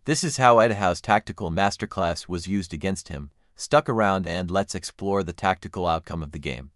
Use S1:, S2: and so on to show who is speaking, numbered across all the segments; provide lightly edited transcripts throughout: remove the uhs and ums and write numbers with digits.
S1: This is how Eddie Howe's tactical masterclass was used against him. Stuck around and let's explore the tactical outcome of the game.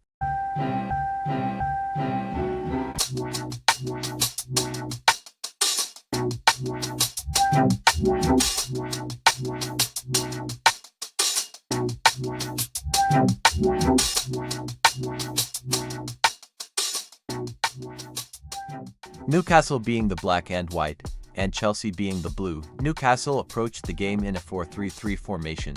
S1: Newcastle being the black and white, and Chelsea being the blue, Newcastle approached the game in a 4-3-3 formation.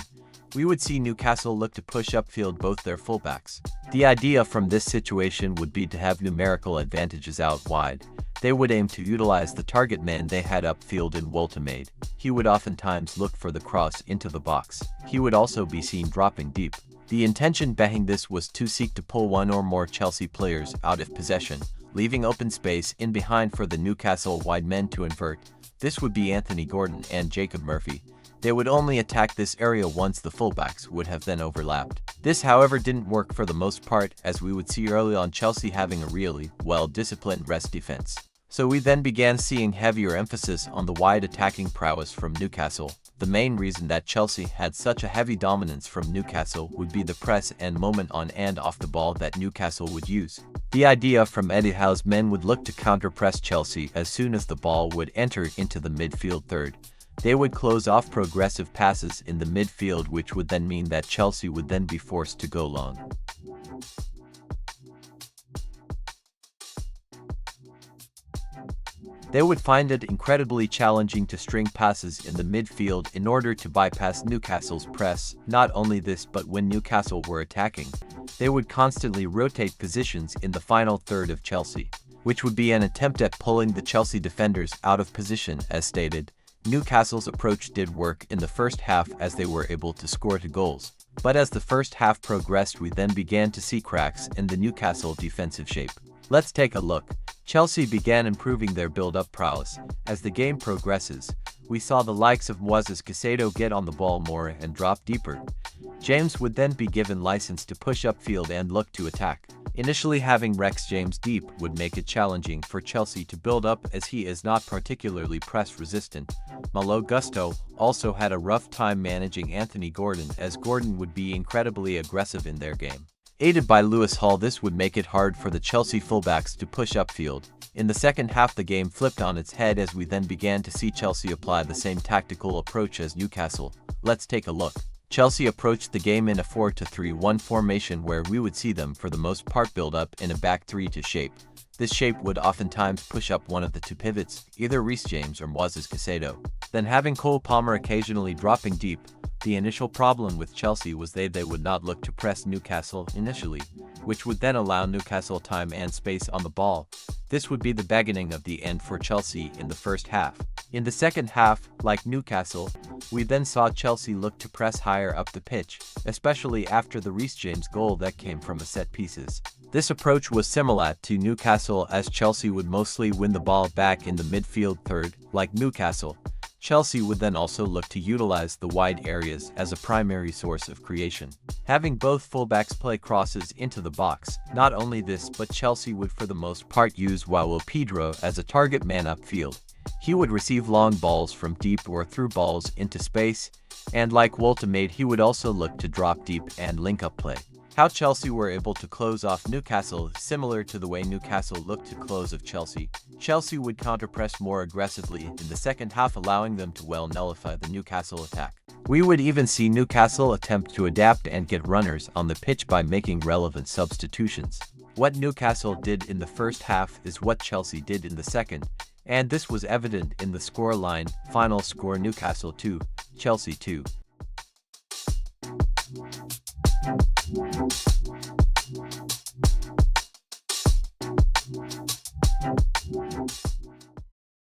S1: We would see Newcastle look to push upfield both their fullbacks. The idea from this situation would be to have numerical advantages out wide. They would aim to utilize the target man they had upfield in Woltemade. He would oftentimes look for the cross into the box. He would also be seen dropping deep. The intention behind this was to seek to pull one or more Chelsea players out of possession, leaving open space in behind for the Newcastle wide men to invert. This would be Anthony Gordon and Jacob Murphy. They would only attack this area once the fullbacks would have then overlapped. This, however, didn't work for the most part, as we would see early on Chelsea having a really well-disciplined rest defense. So we then began seeing heavier emphasis on the wide attacking prowess from Newcastle. The main reason that Chelsea had such a heavy dominance from Newcastle would be the press and moment on and off the ball that Newcastle would use. The idea from Eddie Howe's men would look to counter-press Chelsea as soon as the ball would enter into the midfield third. They would close off progressive passes in the midfield, which would then mean that Chelsea would then be forced to go long. They would find it incredibly challenging to string passes in the midfield in order to bypass Newcastle's press. Not only this, but when Newcastle were attacking, they would constantly rotate positions in the final third of Chelsea, which would be an attempt at pulling the Chelsea defenders out of position. As stated, Newcastle's approach did work in the first half as they were able to score 2 goals. But as the first half progressed, we then began to see cracks in the Newcastle defensive shape. Let's take a look. Chelsea began improving their build-up prowess. As the game progresses, we saw the likes of Moises Caicedo get on the ball more and drop deeper. James would then be given license to push upfield and look to attack. Initially, having Rex James deep would make it challenging for Chelsea to build up, as he is not particularly press resistant. Malo Gusto also had a rough time managing Anthony Gordon, as Gordon would be incredibly aggressive in their game. Aided by Lewis Hall, this would make it hard for the Chelsea fullbacks to push upfield. In the second half, the game flipped on its head as we then began to see Chelsea apply the same tactical approach as Newcastle. Let's take a look. Chelsea approached the game in a 4-2-3-1 formation, where we would see them for the most part build up in a back three to shape. This shape would oftentimes push up one of the 2 pivots, either Reece James or Moises Caicedo, then having Cole Palmer occasionally dropping deep. The initial problem with Chelsea was they would not look to press Newcastle initially, which would then allow Newcastle time and space on the ball. This would be the beginning of the end for Chelsea in the first half. In the second half, like Newcastle, we then saw Chelsea look to press higher up the pitch, especially after the Reece James goal that came from a set pieces. This approach was similar to Newcastle, as Chelsea would mostly win the ball back in the midfield third. Like Newcastle, Chelsea would then also look to utilize the wide areas as a primary source of creation, having both fullbacks play crosses into the box. Not only this, but Chelsea would for the most part use João Pedro as a target man upfield. He would receive long balls from deep or through balls into space, and like Woltemade, he would also look to drop deep and link up play. How Chelsea were able to close off Newcastle is similar to the way Newcastle looked to close of Chelsea. Chelsea would counter-press more aggressively in the second half, allowing them to well nullify the Newcastle attack. We would even see Newcastle attempt to adapt and get runners on the pitch by making relevant substitutions. What Newcastle did in the first half is what Chelsea did in the second, and this was evident in the scoreline. Final score: Newcastle 2, Chelsea 2.